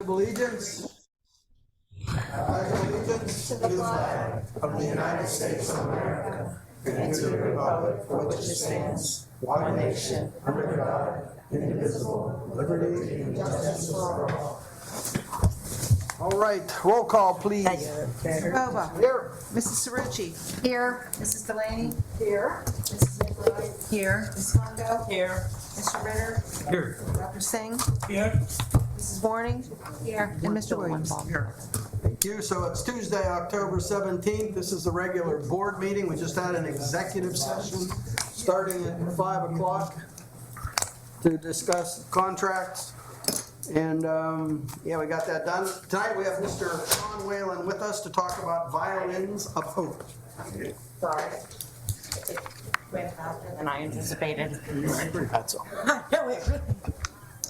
allegiance. I pledge allegiance to the flag of the United States of America and to the republic for which it stands, one nation, under God, indivisible, with liberty and justice for all. All right, roll call, please. Mr. Bova. Here. Mrs. Cerrucci. Here. Mrs. Delaney. Here. Mrs. McBride. Here. Ms. Hondo. Here. Mr. Ritter. Here. Dr. Singh. Here. Mrs. Warning. Here. And Mr. Williams. Here. Thank you. So it's Tuesday, October 17th. This is the regular board meeting. We just had an executive session starting at 5 o'clock to discuss contracts. And yeah, we got that done. Tonight we have Mr. Sean Whalen with us to talk about Violins of Hope. Sorry. It went faster than I anticipated. That's all. I know it really.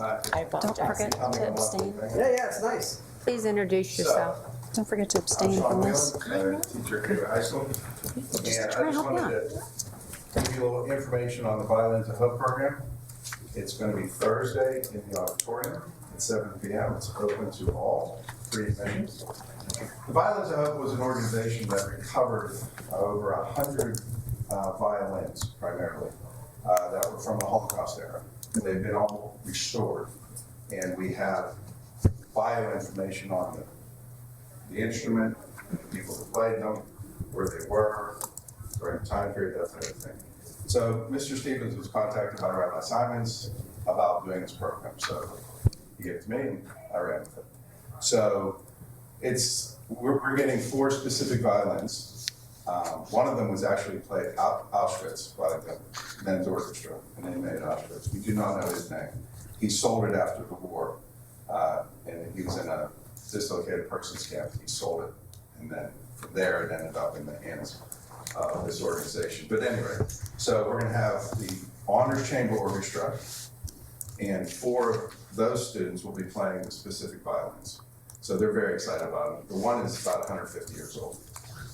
I apologize. Don't forget to abstain. Yeah, it's nice. Please introduce yourself. Don't forget to abstain from this. I'm Sean Whalen, teacher at High School. And I just wanted to give you a little information on the Violins of Hope program. It's going to be Thursday in the auditorium at 7 p.m. It's open to all, free admissions. The Violins of Hope was an organization that recovered over 100 violins, primarily, that were from the Holocaust era. And they've been all restored. And we have bio information on them. The instrument, the people who played them, where they were, during the time period, that type of thing. So Mr. Stevens was contacted by Rabbi Simons about doing this program. So he gave it to me and I ran with it. So we're getting 4 specific violins. One of them was actually played at Auschwitz by the men's orchestra, an inmate at Auschwitz. We do not know his name. He sold it after the war, and he was in a dislocated persons camp. He sold it, and then from there it ended up in the hands of this organization. But anyway, so we're going to have the Honors Chamber Orchestra, and 4 of those students will be playing the specific violins. So they're very excited about it. The one is about 150 years old.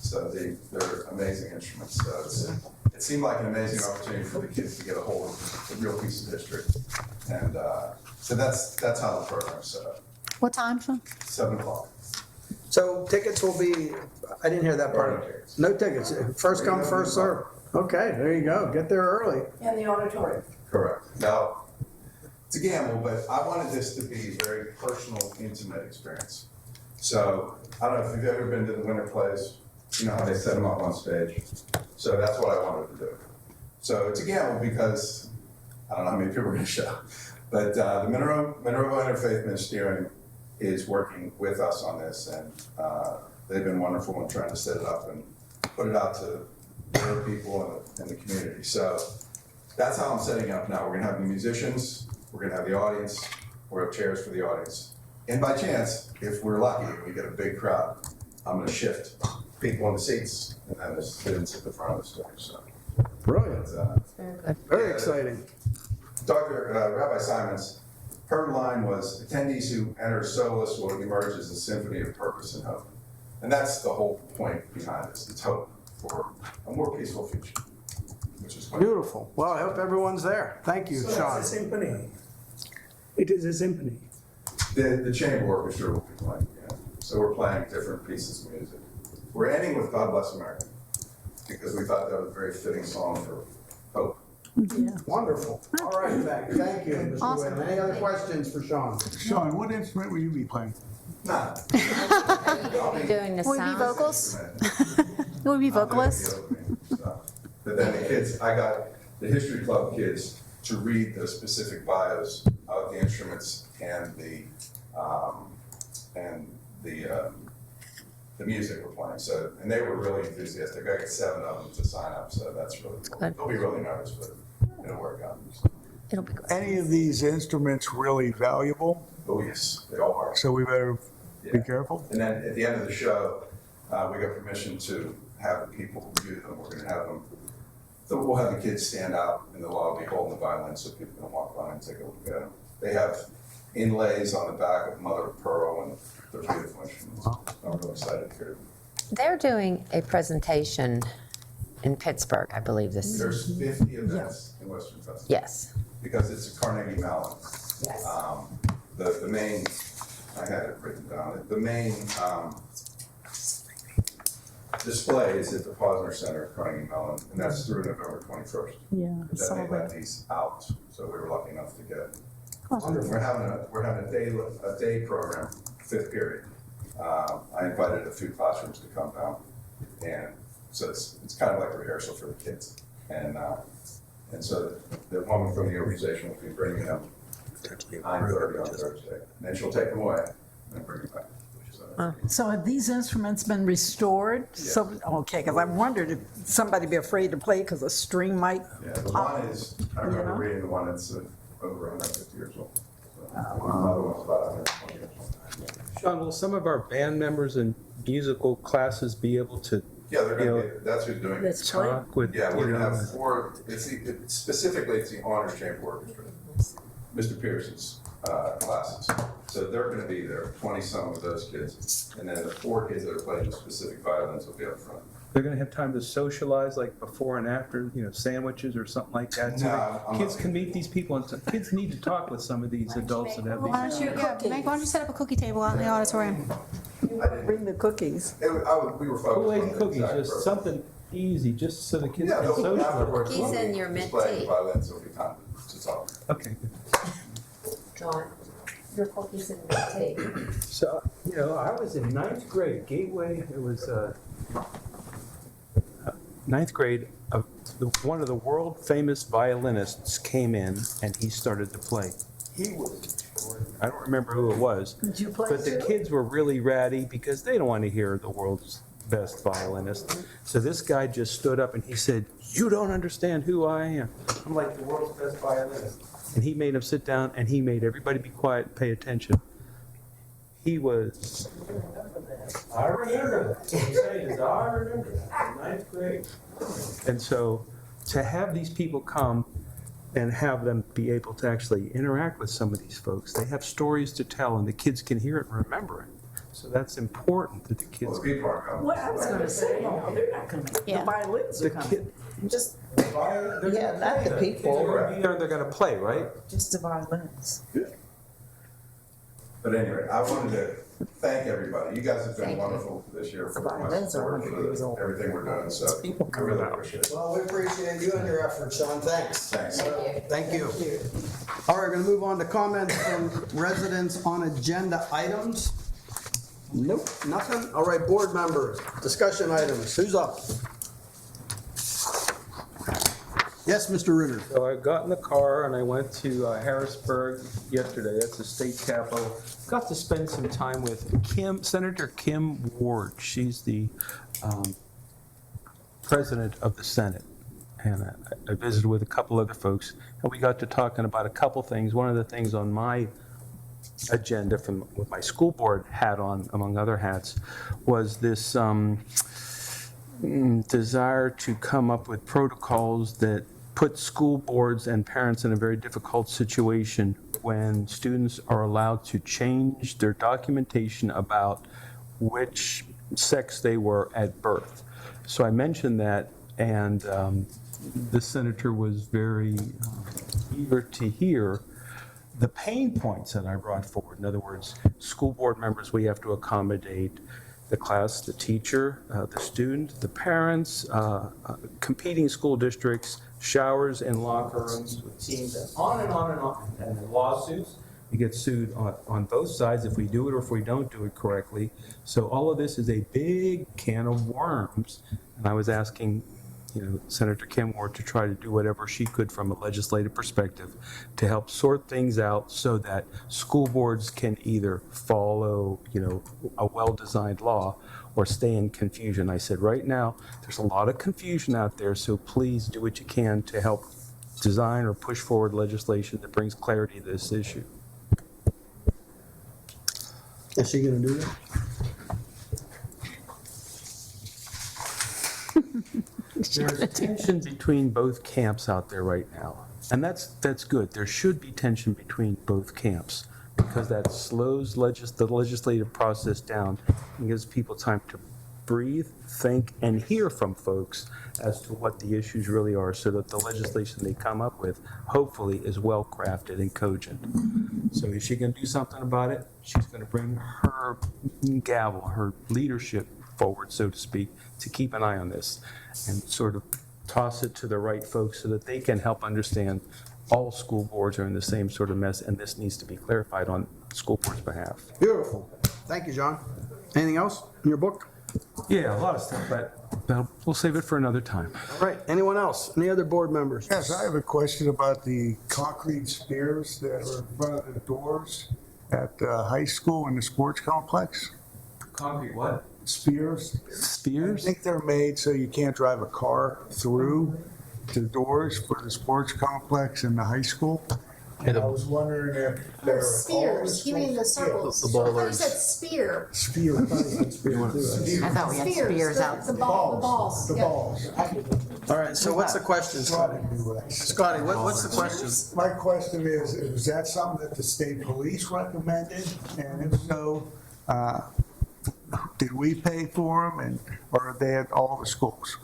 So they're amazing instruments. So it seemed like an amazing opportunity for the kids to get a hold of a real piece of history. And so that's how the program's set up. What time, Sean? 7 o'clock. So tickets will be, I didn't hear that part. No tickets. First come, first serve. Okay, there you go. Get there early. In the auditorium. Correct. Now, it's a gamble, but I wanted this to be a very personal, intimate experience. So I don't know if you've ever been to the winter plays. You know how they set them up on stage. So that's what I wanted to do. So it's a gamble because I don't know how many people are going to show. But the Minerva Interfaith Ministerium is working with us on this, and they've been wonderful in trying to set it up and put it out to other people in the community. So that's how I'm setting up now. We're going to have the musicians, we're going to have the audience, we'll have chairs for the audience. And by chance, if we're lucky and we get a big crowd, I'm going to shift people in the seats, and then the students at the front of the stage. So, Brilliant. Very good. Very exciting. Rabbi Simons, her line was, attendees who enter soloist will emerge as a symphony of purpose and hope. And that's the whole point behind this. It's hope for a more peaceful future, which is Beautiful. Well, I hope everyone's there. Thank you, Sean. It's a symphony. It is a symphony. The chamber orchestra will be playing, yeah. So we're playing different pieces of music. We're ending with God Bless America, because we thought that was a very fitting song for hope. Yeah. Wonderful. All right, thank you, Mr. Awesome. Whalen. Any other questions for Sean? Sean, what instrument will you be playing? Nah. Doing the Will we be sound. vocals? Will we be vocalists? But then the kids, I got the history club kids to read the specific bios of the instruments and the music we're playing. So, and they were really enthusiastic. I got 7 of them to sign up, so that's really cool. Good. They'll be really nervous, but it'll work out. It'll be great. Any of these instruments really valuable? Oh yes, they all are. So we better be Yeah. careful. And then at the end of the show, we got permission to have the people review them. We're going to have them. So we'll have the kids stand out in the lobby holding the violin so people can walk by and take a look at them. They have inlays on the back of mother of pearl, and they're beautiful instruments. I'm really excited to hear them. They're doing a presentation in Pittsburgh, I believe this. There's 50 events in Western Festival. Yes. Because it's a Carnegie Mellon. Yes. The main I had it written down. The main display is at the Posner Center at Carnegie Mellon, and that's through November 21st. Yeah, I But saw then they let that. these out, so we were lucky enough to get. Wonderful. We're having a day program, 5th period. I invited a few classrooms to come down, and so it's kind of like a rehearsal for the kids. And so the woman from the organization will be bringing them 9:30 on Thursday, and then she'll take them away and bring them back. So have these instruments been restored? So, okay, because I wondered if somebody be afraid to play because a string might Yeah, the pop. one is, I remember know? reading the one that's over 150 years old. So, another one's about 120 years old. Sean, will some of our band members in musical classes be able to Yeah, they're You gonna know, be, that's who's doing it. Let's play. talk with, Yeah, we're you gonna know, have 4, specifically it's the Honors Chamber Orchestra, Mr. Pearson's classes. So they're gonna be there, 20-some of those kids. And then the 4 kids that are playing specific violins will be up front. they're gonna have time to socialize, like before and after, you know, sandwiches or something like that? So No, that I'm kids not- can meet these people, and kids need to talk with some of these adults that have Why these. don't you, yeah, Meg, why don't you set up a cookie table out in the auditorium? Bring the cookies. We were focused Kool-Aid on and the cookies, exact just program. something easy, just so the kids Yeah, can they'll, socialize. afterwards, Cookies we'll and be your mint displaying tea. violins, there'll be time to talk. Okay, good. John, your cookies and milk tea. So, you know, I was in 9th grade, Gateway, it was 9th grade, one of the world famous violinists came in and he started to play. He was, I don't remember who it was, Did you play but the too? kids were really ratty because they don't want to hear the world's best violinist. So this guy just stood up and he said, "You don't understand who I am. I'm like the world's best violinist." And he made him sit down and he made everybody be quiet and pay attention. He was, I remember that. What I'm saying is, I remember that, in 9th grade. And so to have these people come and have them be able to actually interact with some of these folks, they have stories to tell and the kids can hear it and remember it. So that's important that the Well, kids. the people aren't coming. What I was gonna say, no, they're not coming. The Yeah. violins The are coming. kid, Just, they're yeah, gonna not play. the Kids people, are gonna be there and they're gonna play, right? just the violins. But anyway, I wanted to thank everybody. You guys have been Thank you. wonderful this year for The my violins are support 100 years for old. everything we're doing, so People I come really out. appreciate it. Well, we appreciate you and your efforts, Sean, thanks. Thanks. Thank you. All right, we're gonna move on to comments from residents on agenda items. Nope, nothing. All right, board members, discussion items, who's up? Yes, Mr. Ritter. So I got in the car and I went to Harrisburg yesterday, that's the state capital. Got to spend some time with Senator Kim Ward. She's the president of the Senate. And I visited with a couple other folks and we got to talking about a couple things. One of the things on my agenda with my school board hat on, among other hats, was this desire to come up with protocols that put school boards and parents in a very difficult situation when students are allowed to change their documentation about which sex they were at birth. So I mentioned that, and the senator was very eager to hear the pain points that I brought forward. In other words, school board members, we have to accommodate the class, the teacher, the student, the parents, competing school districts, showers and locker rooms with teams, and on and on and on. And then lawsuits, we get sued on both sides if we do it or if we don't do it correctly. So all of this is a big can of worms. And I was asking, Senator Kim Ward to try to do whatever she could from a legislative perspective to help sort things out so that school boards can either follow, a well-designed law or stay in confusion. I said, right now, there's a lot of confusion out there, so please do what you can to help design or push forward legislation that brings clarity to this issue. Is she gonna do that? There's tension between both camps out there right now, and that's good. There should be tension between both camps because that slows the legislative process down and gives people time to breathe, think, and hear from folks as to what the issues really are, so that the legislation they come up with hopefully is well-crafted and cogent. So if she can do something about it, she's going to bring her gavel, her leadership forward, so to speak, to keep an eye on this and sort of toss it to the right folks so that they can help understand all school boards are in the same sort of mess, and this needs to be clarified on school board's behalf. Beautiful. Thank you, John. Anything else in your book? Yeah, a lot of stuff, but we'll save it for another time. All right, anyone else? Any other board members? Yes, I have a question about the concrete spears that are in front of the doors at the high school and the sports complex. Concrete what? Spears. I Spears? think they're made so you can't drive a car through the doors for the sports complex and the high school. And I was wondering if they're. Spears, you mean the circles? The bowlers. I thought you said spear. Spear. I thought we had spears out. The balls. The yeah. balls. All right, so what's the question, Scotty? Scotty, what's the question? My question is that something that the state police recommended? And if so, did we pay for them, and or are they at all the schools?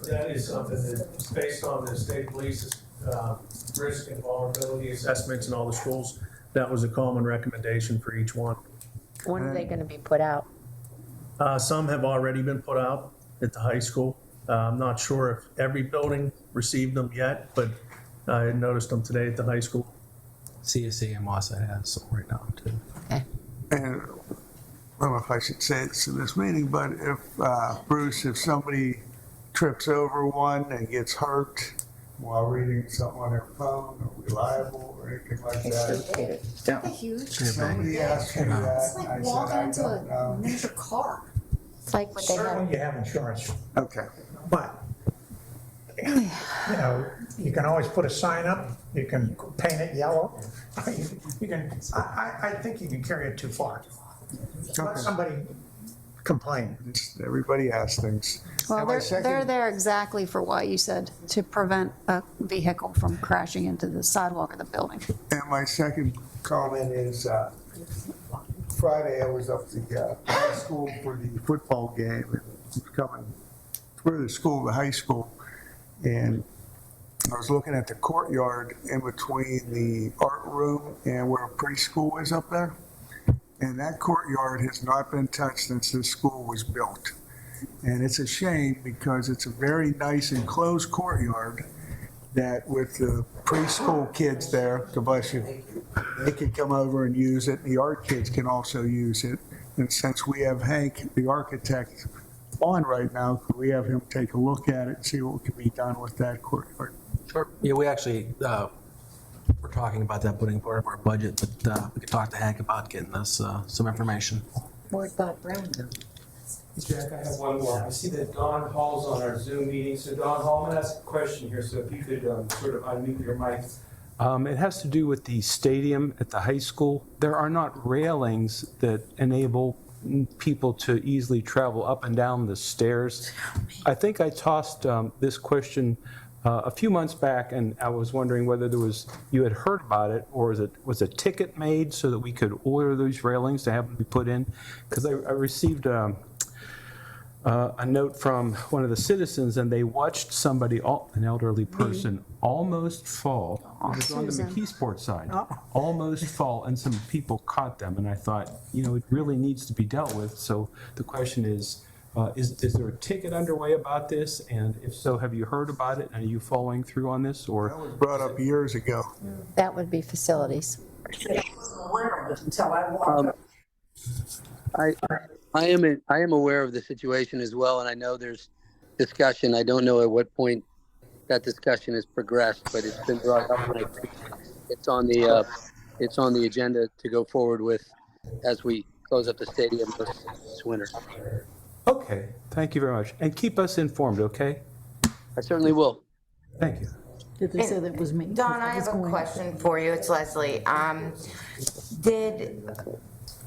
That is something that's based on the state police's risk and vulnerability assessments in all the schools. That was a common recommendation for each one. When are they going to be put out? Some have already been put out at the high school. I'm not sure if every building received them yet, but I noticed them today at the high school. CSC and WASA has some right now too. Okay. And I don't know if I should say this in this meeting, but if, Bruce, if somebody trips over one and gets hurt while reading something on their phone or reliable or anything like that. Huge. Somebody asked me that. It's like I said, walking I into don't a know. miniature car. It's like what they have. Certainly you have insurance, Okay. but, you know, you can always put a sign up, you can paint it yellow. You can, I think you can carry it too far. Let somebody complain. Just everybody asks things. Well, And my they're second- there exactly for what you said, to prevent a vehicle from crashing into the sidewalk of the building. And my second comment is, Friday I was up to the high school for the football game, and was coming through the school, the high school, and I was looking at the courtyard in between the art room and where preschool is up there. And that courtyard has not been touched since this school was built. And it's a shame because it's a very nice enclosed courtyard that with the preschool kids there, God bless you, they can come over and use it. The art kids can also use it. And since we have Hank, the architect, on right now, could we have him take a look at it and see what can be done with that courtyard? Sure. Yeah, we actually, we're talking about that, putting part of our budget, but we could talk to Hank about getting us some information. Where'd Bob Brown go? Jack, I have one more. I see that Don Hall's on our Zoom meeting. So Don Hall, I'm going to ask a question here. So if you could sort of unmute your mic. It has to do with the stadium at the high school. There are not railings that enable people to easily travel up and down the stairs. I think I tossed this question a few months back, and I was wondering whether you had heard about it, or was a ticket made so that we could order those railings to have them be put in? Because I received a note from one of the citizens, and they watched somebody, an elderly person, almost fall. It was on the McKeesport side, almost fall, and some people caught them. And I thought, it really needs to be dealt with. So the question is there a ticket underway about this? And if so, have you heard about it? And are you following through on this? That Or was brought up years ago. That would be facilities. Until I walked I am aware of the situation as well, and I know there's discussion. I don't know at what point that discussion has progressed, but it's been brought up, and I think it's on the agenda to go forward with as we close up the stadium this winter. okay, thank you very much. And keep us informed, okay? I certainly will. Thank you. Did they say that was me? Don, I have a question for you. It's Leslie.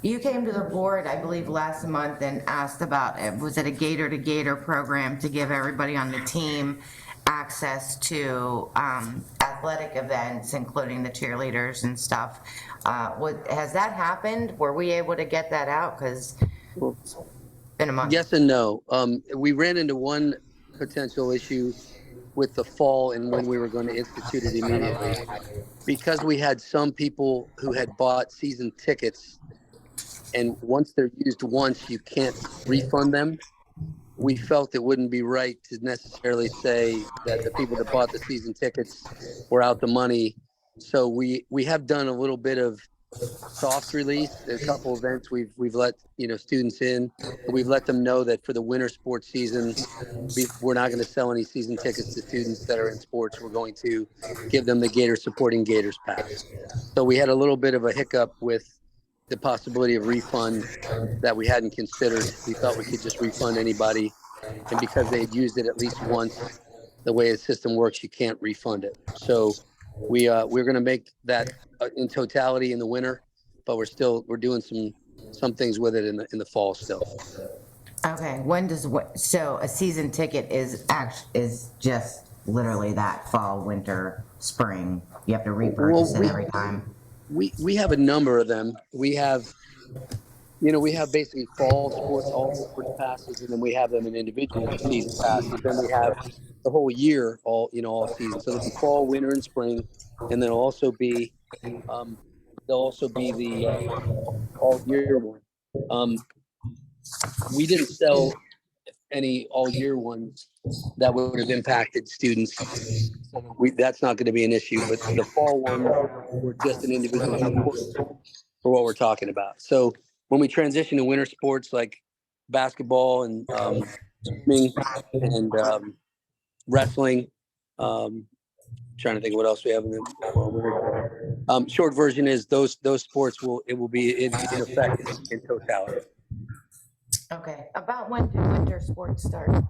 You came to the board, I believe, last month and asked about, was it a Gator to Gator program to give everybody on the team access to athletic events, including the cheerleaders and stuff? Has that happened? Were we able to get that out? Because in a month? Yes and no. We ran into one potential issue with the fall and when we were going to institute it immediately. Because we had some people who had bought season tickets, and once they're used once, you can't refund them. We felt it wouldn't be right to necessarily say that the people that bought the season tickets were out the money. So we have done a little bit of soft release. A couple events we've let students in, and we've let them know that for the winter sports season, we're not going to sell any season tickets to students that are in sports. We're going to give them the Gators Supporting Gators pass. So we had a little bit of a hiccup with the possibility of refund that we hadn't considered. We thought we could just refund anybody, and because they had used it at least once, the way the system works, you can't refund it. So we're going to make that in totality in the winter, but we're doing some things with it in the fall still. Okay, so a season ticket is just literally that fall, winter, spring. You have to repurchase it every time. We have a number of them. We have basically fall sports, all sports passes, and then we have them in individual season passes. Then we have the whole year, all season. So there'll be fall, winter, and spring, and then there'll also be the all year one. We didn't sell any all year ones that would have impacted students. That's not going to be an issue, but the fall ones were just an individual sport for what we're talking about. So when we transition to winter sports like basketball and swimming and wrestling, trying to think of what else we have in the short version is those sports will be in effect in totality. Okay, about when do winter sports start?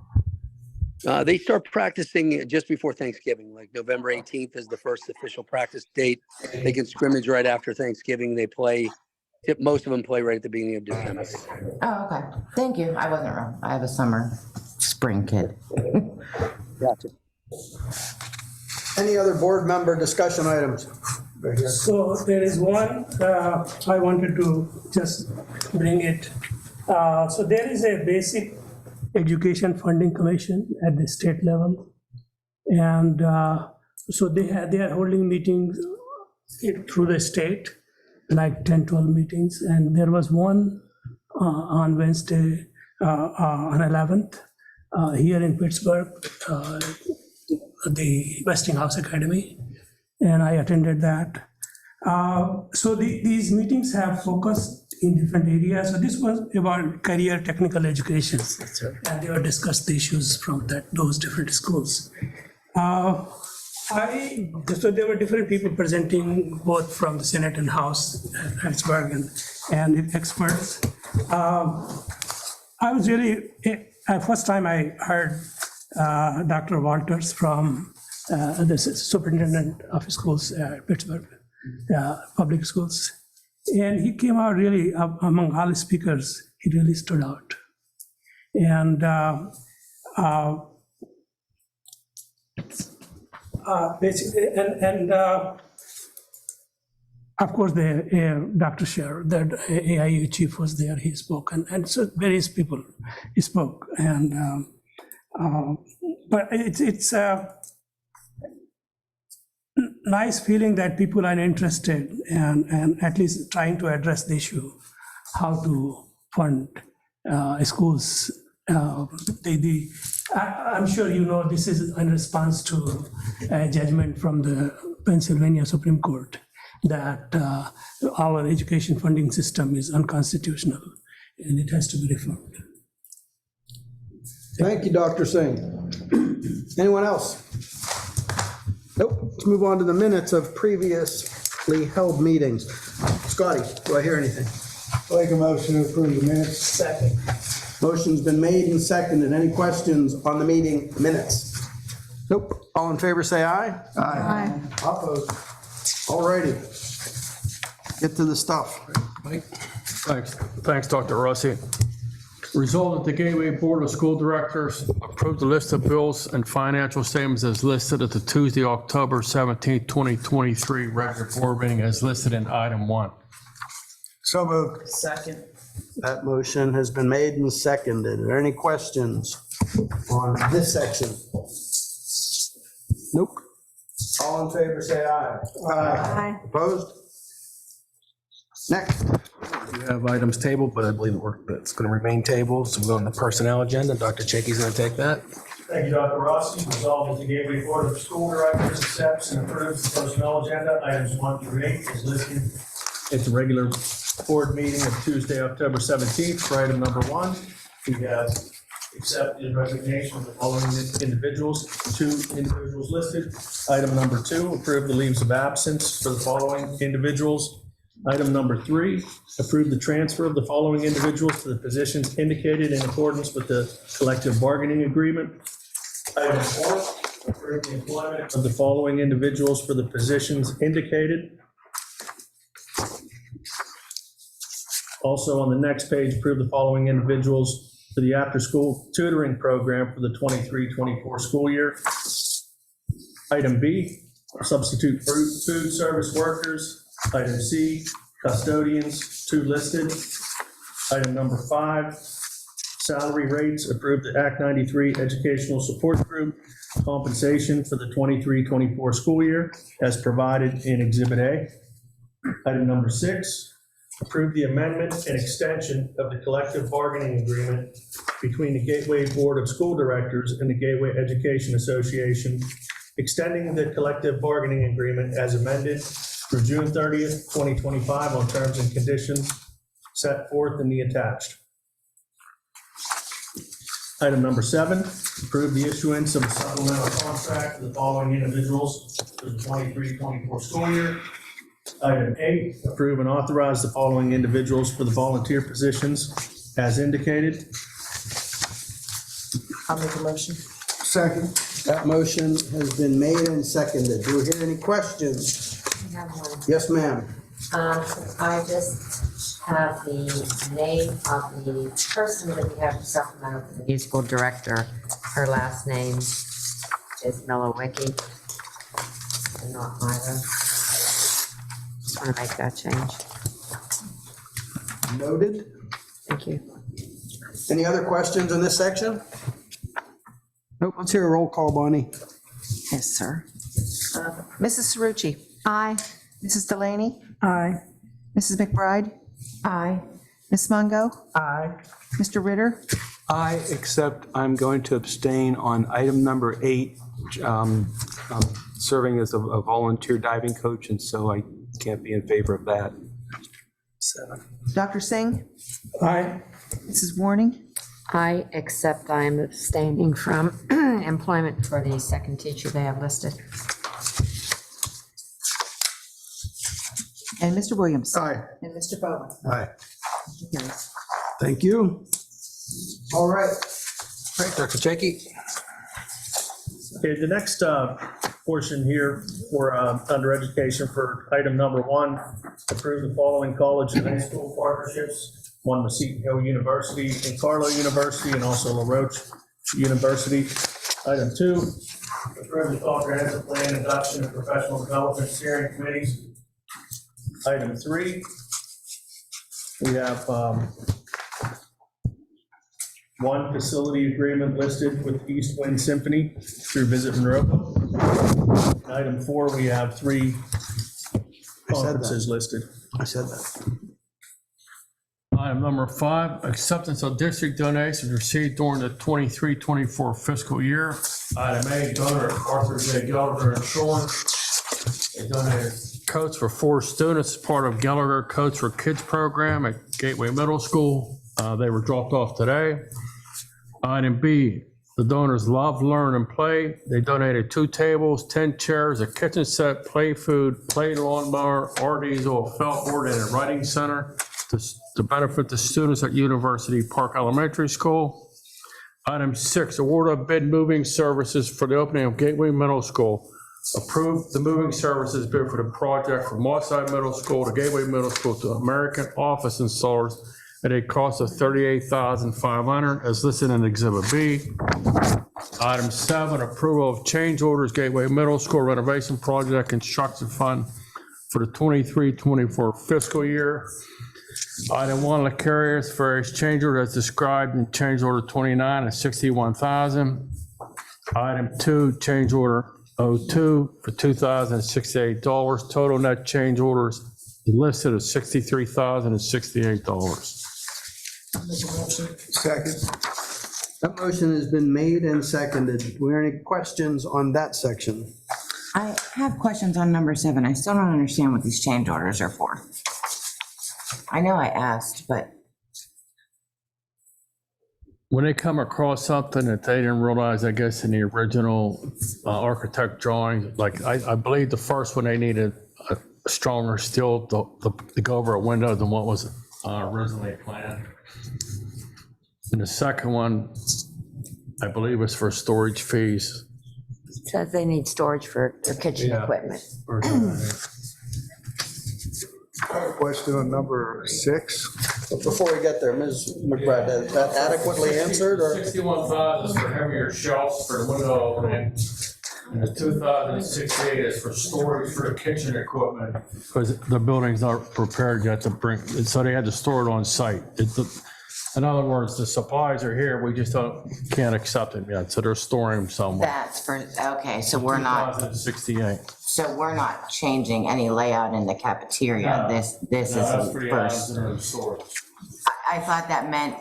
They start practicing just before Thanksgiving, like November 18th is the first official practice date. They can scrimmage right after Thanksgiving. Most of them play right at the beginning of December. Oh, okay. Thank you. I wasn't wrong. I have a spring kid. Gotcha. Any other board member discussion items? So there is one, I wanted to just bring it. So there is a basic education funding commission at the state level. And so they are holding meetings through the state, like 10, 12 meetings. And there was one on Wednesday, on 11th, here in Pittsburgh, the Westinghouse Academy, and I attended that. So these meetings have focused in different areas. So this was about career technical education, and they were discussed the issues from those different schools. So there were different people presenting, both from the Senate and House at Pittsburgh and experts. I was really, first time I heard Dr. Walters from the superintendent of schools at Pittsburgh public schools. And he came out really, among all the speakers, he really stood out. And basically, of course, Dr. Scher, the AIU chief was there, he spoke, and so various people spoke. And but it's a nice feeling that people are interested and at least trying to address the issue, how to fund schools. I'm sure you know this is in response to a judgment from the Pennsylvania Supreme Court that our education funding system is unconstitutional and it has to be reformed. Thank you, Dr. Singh. Anyone else? Nope. Let's move on to the minutes of previously held meetings. Scotty, do I hear anything? Make a motion to approve the minutes. Second. Motion's been made and seconded. Any questions on the meeting minutes? Nope. All in favor, say aye. Aye. Opposed? All righty. Get to the stuff. Thanks, Dr. Rossi. Resolved that the Gateway Board of School Directors approve the list of bills and financial statements as listed at the Tuesday, October 17th, 2023 regular board meeting as listed in item 1. So moved. Second. That motion has been made and seconded. Are there any questions on this section? Nope. All in favor, say aye. Aye. Opposed? Next. We have items tabled, but I believe it's going to remain tabled, so we'll go on the personnel agenda. Dr. Chicky's going to take that. Thank you, Dr. Rossi. Resolved that the Gateway Board of School Directors accepts and approves the personnel agenda, items 1 through 8 is listed. It's a regular board meeting of Tuesday, October 17th. For item number 1, we have accepted resignation of the following individuals, 2 individuals listed. Item number 2, approve the leaves of absence for the following individuals. Item number 3, approve the transfer of the following individuals to the positions indicated in accordance with the collective bargaining agreement. Item 4, approve the employment of the following individuals for the positions indicated. Also on the next page, approve the following individuals for the after-school tutoring program for the 23-24 school year. Item B, substitute food service workers. Item C, custodians, 2 listed. Item number 5, salary rates, approve the Act 93 Educational Support Group compensation for the 23-24 school year as provided in Exhibit A. Item number 6, approve the amendment and extension of the collective bargaining agreement between the Gateway Board of School Directors and the Gateway Education Association, extending the collective bargaining agreement as amended through June 30th, 2025 on terms and conditions set forth in the attached. Item number 7, approve the issuance of a supplemental contract to the following individuals for the 23-24 school year. Item 8, approve and authorize the following individuals for the volunteer positions as indicated. I'll make a motion. Second. That motion has been made and seconded. Do we hear any questions? I have one. Yes, ma'am. I just have the name of the person that we have supplemental for the new school director. Her last name is Milowicki and not Myra. Just want to make that change. Noted. Thank you. Any other questions in this section? Nope. Let's hear a roll call, Bonnie. Yes, sir. Mrs. Cerrucci? Aye. Mrs. Delaney? Aye. Mrs. McBride? Aye. Ms. Mungo? Aye. Mr. Ritter? I, except I'm going to abstain on item number 8, serving as a volunteer diving coach, and so I can't be in favor of that. 7. Dr. Singh? Aye. Mrs. Warning? I accept I am abstaining from employment for the second teacher they have listed. And Mr. Williams? Aye. And Mr. Bowman? Aye. Motion carries. Thank you. All right. All right, Dr. Chaky. Okay, the next portion here for under education for item number 1, approve the following college and high school partnerships. One with Seton Hill University and Carlow University, and also La Roche University. Item 2, approve the comprehensive plan adoption of professional development steering committees. Item 3, we have 1 facility agreement listed with East Wind Symphony through Visit Monroe. Item 4, we have 3 conferences listed. I said that. Item number 5, acceptance of district donations received during the 23-24 fiscal year. Item A, donor Arthur J. Gallagher and Sean. They donated coats for 4 students as part of Gallagher Coats for Kids program at Gateway Middle School. They were dropped off today. Item B, the donors Love, Learn, and Play. They donated 2 tables, 10 chairs, a kitchen set, play food, play lawnmower, art easel, a felt board, and a writing center to benefit the students at University Park Elementary School. Item 6, award of bid moving services for the opening of Gateway Middle School. Approve the moving services bid for the project from Mosside Middle School to Gateway Middle School to American Office Installers at a cost of $38,500 as listed in Exhibit B. Item 7, approval of change orders Gateway Middle School renovation project construction fund for the 23-24 fiscal year. Item 1, the carriers for exchange order as described in change order 29 at 61,000. Item 2, change order 02 for $2,068. Total net change orders listed as $63,068. Second. That motion has been made and seconded. Were there any questions on that section? I have questions on number 7. I still don't understand what these change orders are for. I know I asked, but When they come across something that they didn't realize, I guess, in the original architect drawings, like I believe the first one, they needed a stronger steel to go over a window than what was originally planned. And the second one, I believe, was for storage fees. Says they need storage for their kitchen Yeah. equipment. Question on number 6. But before we get there, Ms. McBride, is that adequately answered, or? 61,000 is for heavier shelves for the window opening, and the 2,068 is for storage for the kitchen equipment. Because the building's not prepared yet to bring, so they had to store it on site. In other words, the supplies are here, we just can't accept them yet, so they're storing them somewhere. that's for, okay, so we're not, 2,068. so we're not changing any layout in the cafeteria. No. This No, is that's for the items first. that are in storage. I thought that meant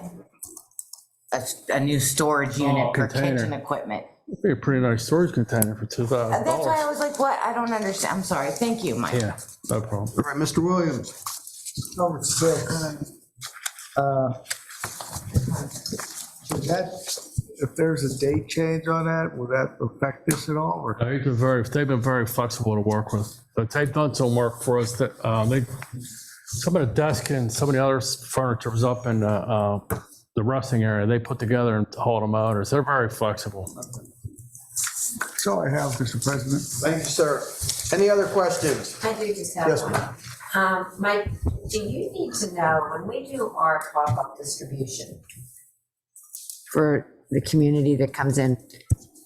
a new storage unit for container. kitchen equipment. Be a pretty nice storage container for $2,000. That's why I was like, what? I don't understand. I'm sorry. Thank you, Mike. Yeah, no problem. All right, Mr. Williams. Number 6. Would that, if there's a date change on that, will that affect this at all? Or They've been very flexible to work with, but they've done some work for us that, some of the desk and some of the other furniture was up in the resting area, they put together and hauled them out, so they're very flexible. That's all I have, Mr. President. Thank you, sir. Any other questions? I do just have Yes, one. ma'am. Mike, do you need to know, when we do our pop-up distribution for the community that comes in,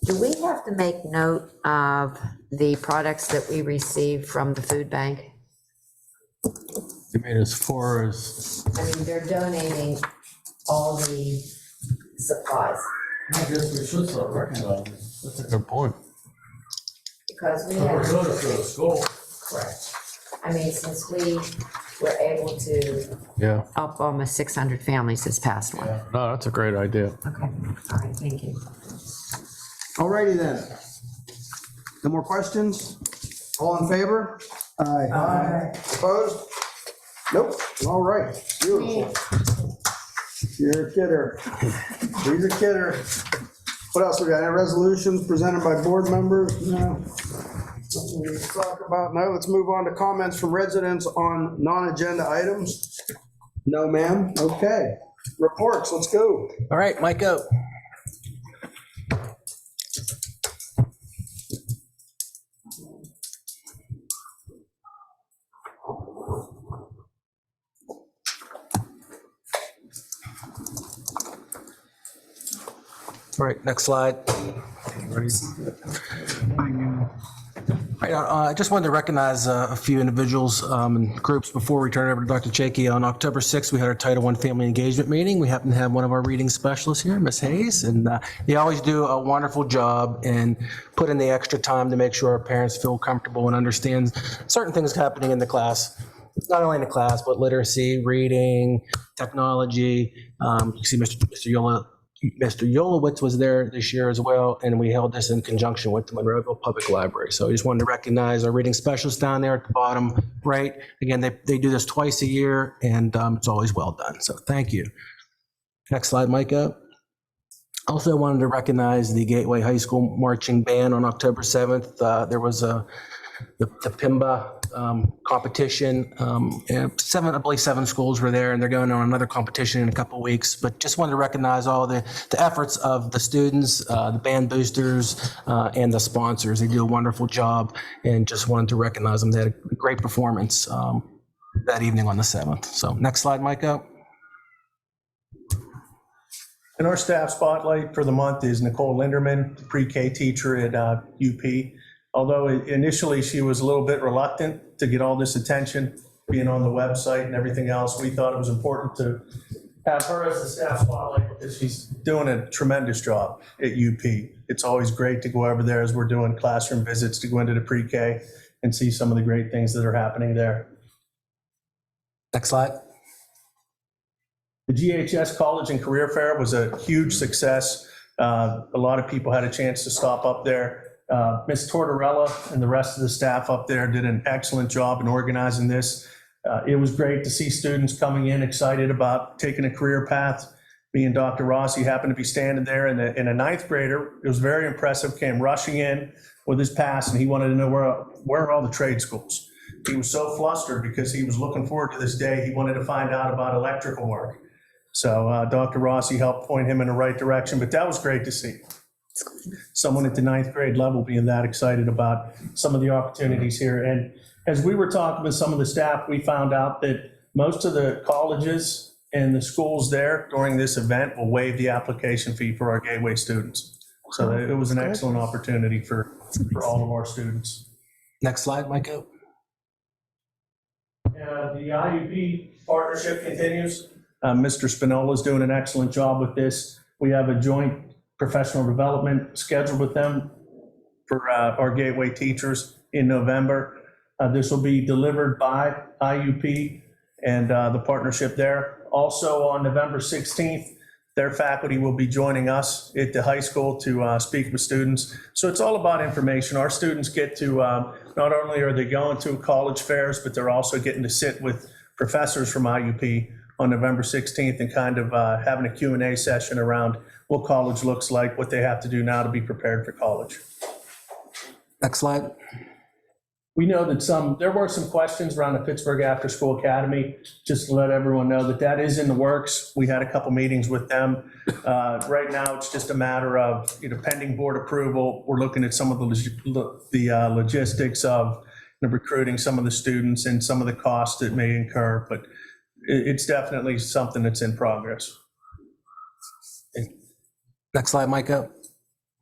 do we have to make note of the products that we receive from the food bank? I mean, as far as, I mean, they're donating all the supplies, I guess we should start recognizing, that's a good point. because we We're have, doing it for the school. correct. I mean, since we were able to Yeah, help almost 600 families this past one. no, that's a great idea. Okay, all right, thank you. All righty then. No more questions? All in favor? Aye. Opposed? Nope. All right, beautiful. You're a kidder. He's a kidder. What else we got? Any resolutions presented by board members? No. Nothing we need to talk about? No. Let's move on to comments from residents on non-agenda items. No, ma'am. Okay. Reports, let's go. All right, Mike, go. All right, next slide. Ready? All right, I just wanted to recognize a few individuals and groups before we turn it over to Dr. Chakey. On October 6th, we had our Title I Family Engagement meeting. We happen to have one of our reading specialists here, Ms. Hayes, and they always do a wonderful job and put in the extra time to make sure our parents feel comfortable and understand certain things happening in the class. Not only in the class, but literacy, reading, technology. You see Mr. Yolowitz was there this year as well, and we held this in conjunction with the Monroeville Public Library. So I just wanted to recognize our reading specialists down there at the bottom right. Again, they do this twice a year, and it's always well done. So thank you. Next slide, Micah. Also, I wanted to recognize the Gateway High School Marching Band on October 7th. There was the PIMBA competition. I believe seven schools were there, and they're going on another competition in a couple of weeks. But just wanted to recognize all the efforts of the students, the band boosters, and the sponsors. They do a wonderful job, and just wanted to recognize them. They had a great performance that evening on the 7th. So next slide, Micah. And our staff spotlight for the month is Nicole Linderman, pre-K teacher at UP. Although initially she was a little bit reluctant to get all this attention, being on the website and everything else. We thought it was important to have her as the staff spotlight because she's doing a tremendous job at UP. It's always great to go over there as we're doing classroom visits to go into the pre-K and see some of the great things that are happening there. Next slide. The GHS College and Career Fair was a huge success. A lot of people had a chance to stop up there. Ms. Tortorella and the rest of the staff up there did an excellent job in organizing this. It was great to see students coming in excited about taking a career path. Me and Dr. Rossi happened to be standing there, and a ninth grader, it was very impressive, came rushing in with his pass, and he wanted to know where are all the trade schools. He was so flustered because he was looking forward to this day. He wanted to find out about electrical work. So Dr. Rossi helped point him in the right direction, but that was great to see. Someone at the ninth grade level being that excited about some of the opportunities here. And as we were talking with some of the staff, we found out that most of the colleges and the schools there during this event will waive the application fee for our Gateway students. So it was an excellent opportunity for all of our students. Next slide, Micah. The IUP partnership continues. Mr. Spinola is doing an excellent job with this. We have a joint professional development scheduled with them for our Gateway teachers in November. This will be delivered by IUP and the partnership there. Also on November 16th, their faculty will be joining us at the high school to speak with students. So it's all about information. Our students get to, not only are they going to college fairs, but they're also getting to sit with professors from IUP on November 16th and kind of having a Q&A session around what college looks like, what they have to do now to be prepared for college. Next slide. We know that there were some questions around the Pittsburgh After School Academy, just to let everyone know that is in the works. We had a couple meetings with them. Right now, it's just a matter of, pending board approval. We're looking at some of the logistics of recruiting some of the students and some of the costs that may incur, but it's definitely something that's in progress. Next slide, Micah.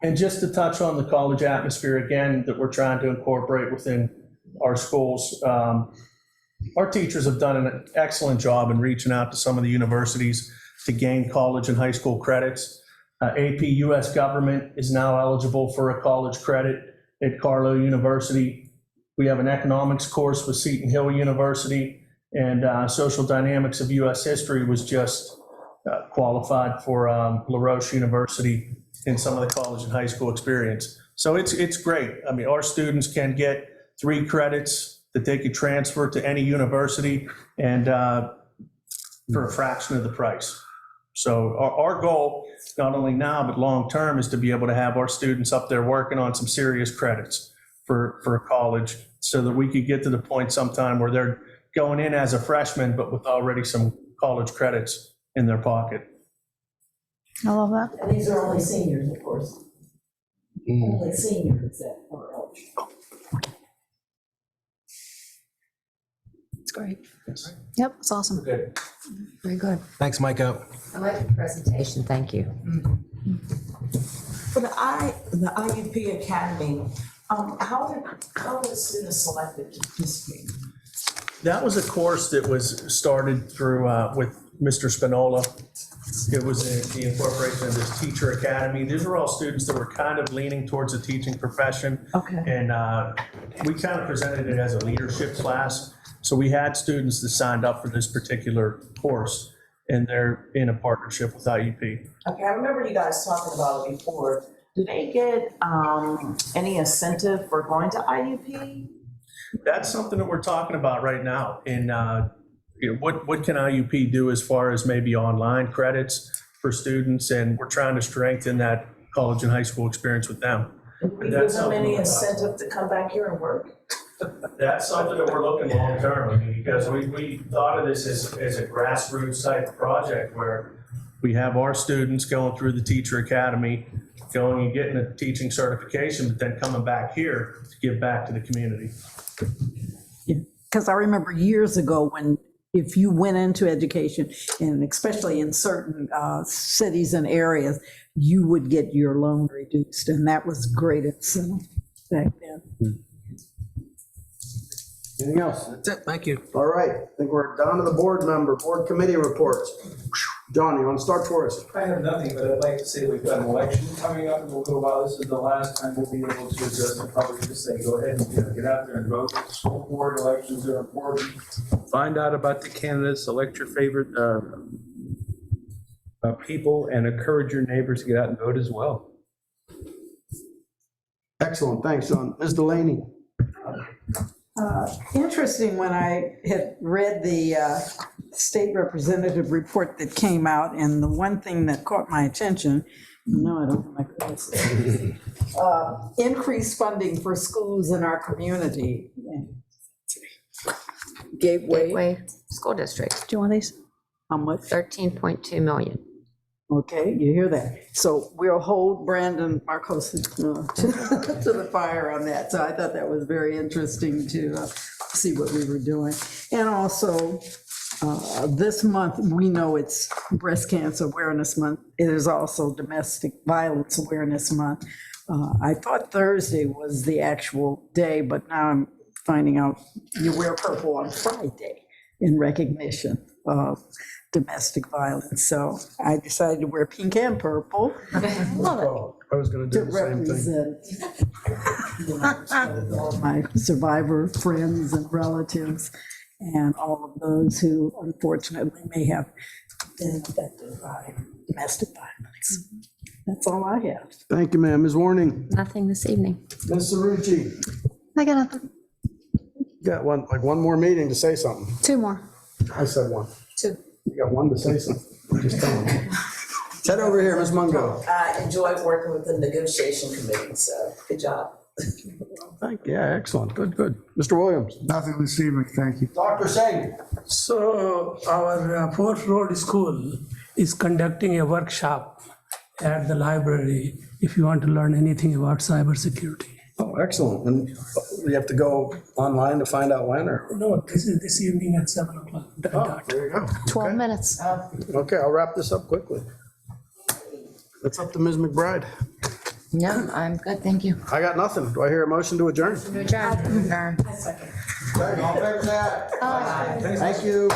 And just to touch on the college atmosphere again, that we're trying to incorporate within our schools. Our teachers have done an excellent job in reaching out to some of the universities to gain college and high school credits. AP US Government is now eligible for a college credit at Carlow University. We have an economics course with Seton Hill University, and Social Dynamics of US History was just qualified for LaRoche University in some of the college and high school experience. So it's great. I mean, our students can get 3 credits that they could transfer to any university and for a fraction of the price. So our goal, not only now, but long-term, is to be able to have our students up there working on some serious credits for college so that we could get to the point sometime where they're going in as a freshman, but with already some college credits in their pocket. I love that. And these are only seniors, of course. Only seniors that are eligible. It's great. Yep, it's awesome. Good. Very good. Thanks, Micah. I like the presentation, thank you. For the IUP Academy, how were students selected to participate? That was a course that was started through with Mr. Spinola. It was the incorporation of this teacher academy. These were all students that were kind of leaning towards the teaching profession. Okay. And we kind of presented it as a leadership class. So we had students that signed up for this particular course, and they're in a partnership with IUP. Okay, I remember you guys talking about it before. Do they get any incentive for going to IUP? That's something that we're talking about right now. And what can IUP do as far as maybe online credits for students? And we're trying to strengthen that college and high school experience with them. Do we give them any incentive to come back here and work? That's something that we're looking long term. I mean, because we thought of this as a grassroots type project where we have our students going through the teacher academy, going and getting a teaching certification, but then coming back here to give back to the community. Because I remember years ago when, if you went into education, and especially in certain cities and areas, you would get your loan reduced, and that was great incentive back then. Anything else? That's it, thank you. All right, I think we're down to the board committee reports. John, you want to start for us? I have nothing, but I'd like to say we've got an election coming up in a little while. This is the last time we'll be able to address the public, just say, go ahead and get out there and vote. School board elections are important. Find out about the candidates, select your favorite people, and encourage your neighbors to get out and vote as well. Excellent, thanks, John. Ms. Delaney? Interesting, when I had read the state representative report that came out, and the one thing that caught my attention, no, I don't have my glasses, increased funding for schools in our community. Gateway, School District, Do you want these? how much? 13.2 million. Okay, you hear that? So we'll hold Brandon Marcos to the fire on that. So I thought that was very interesting to see what we were doing. And also, this month, we know it's Breast Cancer Awareness Month. It is also Domestic Violence Awareness Month. I thought Thursday was the actual day, but now I'm finding out you wear purple on Friday in recognition of domestic violence. So I decided to wear pink and purple. Oh, I was going to To do the same thing. represent all my survivor friends and relatives and all of those who unfortunately may have been affected by domestic violence. That's all I have. Thank you, ma'am. Ms. Warning? Nothing this evening. Ms. Sarucci? I got nothing. Got one more meeting to say something. 2 more. I said one. 2. You got one to say something. I'm just telling you. Head over here, Ms. Mungo. I enjoyed working with the negotiation committee, so good job. Thank you. Yeah, excellent. Good, good. Mr. Williams? Nothing this evening, thank you. Dr. Singh? So our Fort Road School is conducting a workshop at the library if you want to learn anything about cybersecurity. Oh, excellent. And you have to go online to find out when, or? No, this is this evening at 7 o'clock. Oh, there you go. 12 Okay. minutes. Okay, I'll wrap this up quickly. It's up to Ms. McBride. no, I'm good, thank you. I got nothing. Do I hear a motion to adjourn? Adjourn. Okay, all in favor, say aye. Thank you.